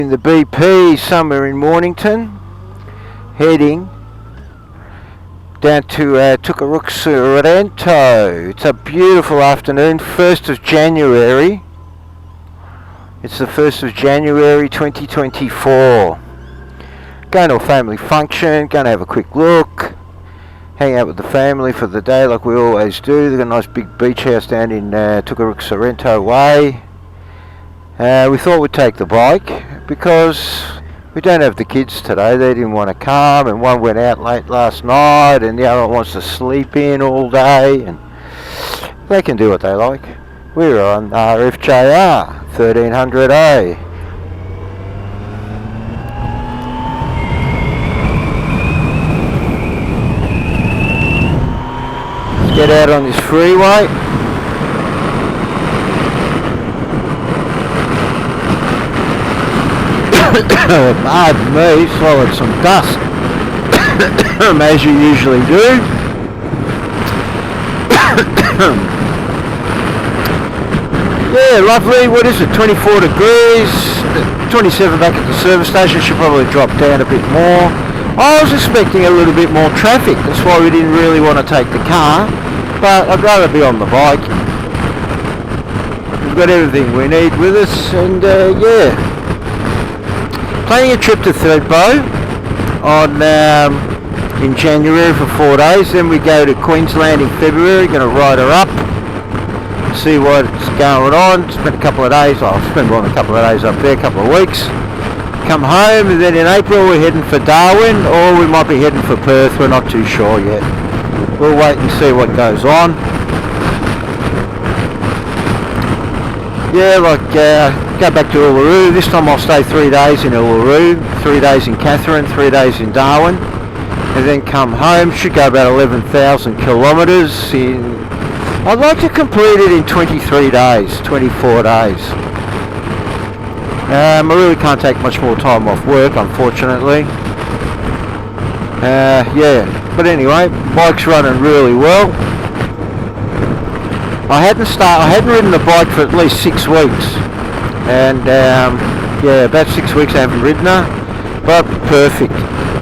In the BP somewhere in Mornington, heading down to Tukaruk Sorrento. It's a beautiful afternoon, 1st of January. It's the 1st of January 2024. Going to a family function, going to have a quick look, hang out with the family for the day like we always do. They've got a nice big beach house down in Tukaruk Sorrento way. We thought we'd take the bike because we don't have the kids today. They didn't want to come, and one went out late last night and the other one wants to sleep in all day, and they can do what they like. We're on RFJR 1300A. Let's get out on this freeway. Pardon me, swallowed some dust, as you usually do. Yeah, lovely. What is it, 24 degrees, 27 back at the service station. Should probably drop down a bit more. I was expecting a little bit more traffic, that's why we didn't really want to take the car, but I'd rather be on the bike. We've got everything we need with us, and yeah. Planning a trip to Thredbo on in January for 4 days. Then we go to Queensland in February. Going to ride her up, see what's going on. Spend a couple of days. I'll spend more than a couple of days up there, a couple of weeks. Come home, and then in April we're heading for Darwin, or we might be heading for Perth. We're not too sure yet. We'll wait and see what goes on. Yeah, like go back to Uluru. This time I'll stay 3 days in Uluru, 3 days in Katherine, 3 days in Darwin, and then come home. Should go about 11,000 kilometres in. I'd like to complete it in 23 days, 24 days. I really can't take much more time off work, unfortunately. Yeah, but anyway, bike's running really well. I hadn't ridden the bike for at least 6 weeks, and yeah, about 6 weeks I haven't ridden her, but perfect.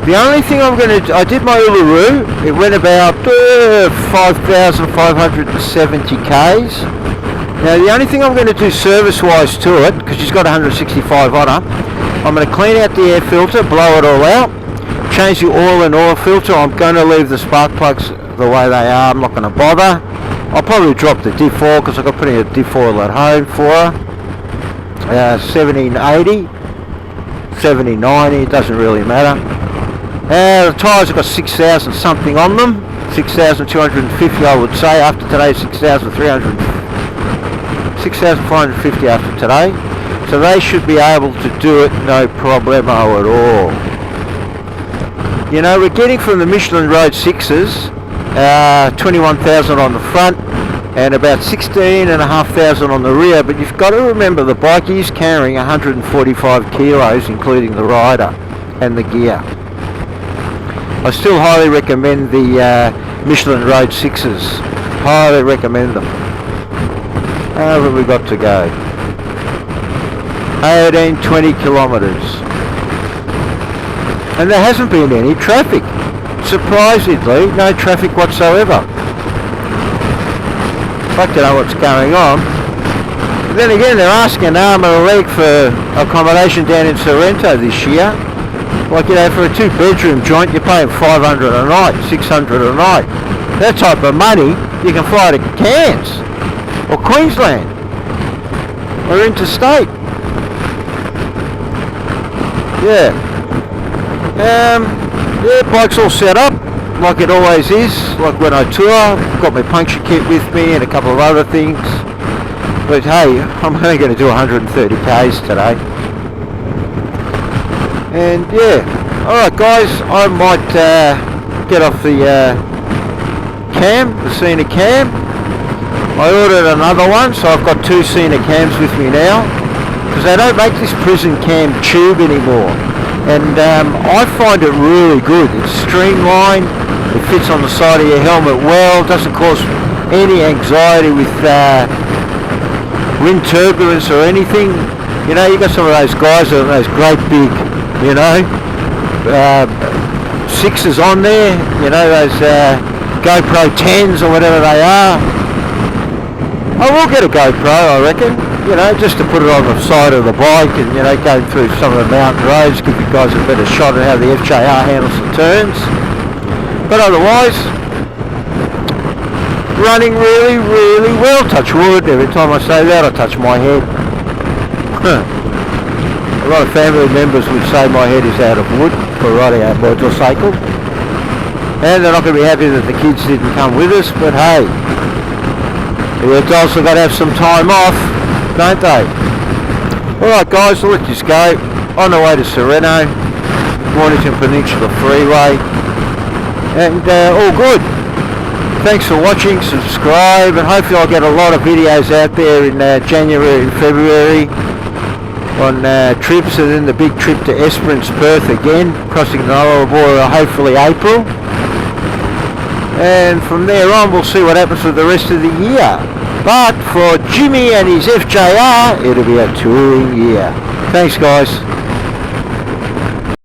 The only thing I did my Uluru, it went about 5,570 k's. Now the only thing I'm going to do service-wise to it, because she's got 165 on her, I'm going to clean out the air filter, blow it all out, change the oil and oil filter. I'm going to leave the spark plugs the way they are, I'm not going to bother. I'll probably drop the diff oil because I've got plenty of diff oil at home for her. 1780, 7090, it doesn't really matter. The tyres have got 6,000 something on them, 6,250 I would say. After today, 6,450 after today. So they should be able to do it no problemo at all. You know, we're getting from the Michelin Road 6s 21,000 on the front and about 16,500 on the rear, but you've got to remember the bike is carrying 145 kilos including the rider and the gear. I still highly recommend the Michelin Road 6s, highly recommend them. How have we got to go? 18-20 kilometres, and there hasn't been any traffic. Surprisingly, no traffic whatsoever. I'd like to know what's going on. But then again, they're asking an arm and a leg for accommodation down in Sorrento this year. Like, you know, for a 2-bedroom joint, you're paying 500 a night, 600 a night. That type of money, you can fly to Cairns or Queensland or interstate. Yeah. Yeah, bike's all set up like it always is, like when I tour. I've got my puncture kit with me and a couple of other things. But hey, I'm only going to do 130 k's today. And yeah, alright guys, I might get off the cam, the Sena cam. I ordered another one, so I've got 2 Sena cams with me now, because they don't make this prison cam tube anymore. And I find it really good. It's streamlined, it fits on the side of your helmet well, doesn't cause any anxiety with wind turbulence or anything. You know, you got some of those guys with those great big, you know, sixes on there, you know, those GoPro 10s or whatever they are. I will get a GoPro, I reckon, you know, just to put it on the side of the bike and, you know, go through some of the mountain roads, give you guys a better shot at how the FJR handles the turns. But otherwise, running really, really well, touch wood. Every time I say that, I touch my head. A lot of family members would say my head is out of wood for riding a motorcycle. And they're not going to be happy that the kids didn't come with us, but hey, the adults have got to have some time off, don't they? Alright guys, let's just go. On the way to Sereno, Mornington Peninsula Freeway, and all good. Thanks for watching, subscribe, and hopefully I'll get a lot of videos out there in January and February on trips, and then the big trip to Esperance, Perth again, crossing the Nullarbor, hopefully April. And from there on we'll see what happens for the rest of the year. But for Jimmy and his FJR, it'll be a touring year. Thanks guys.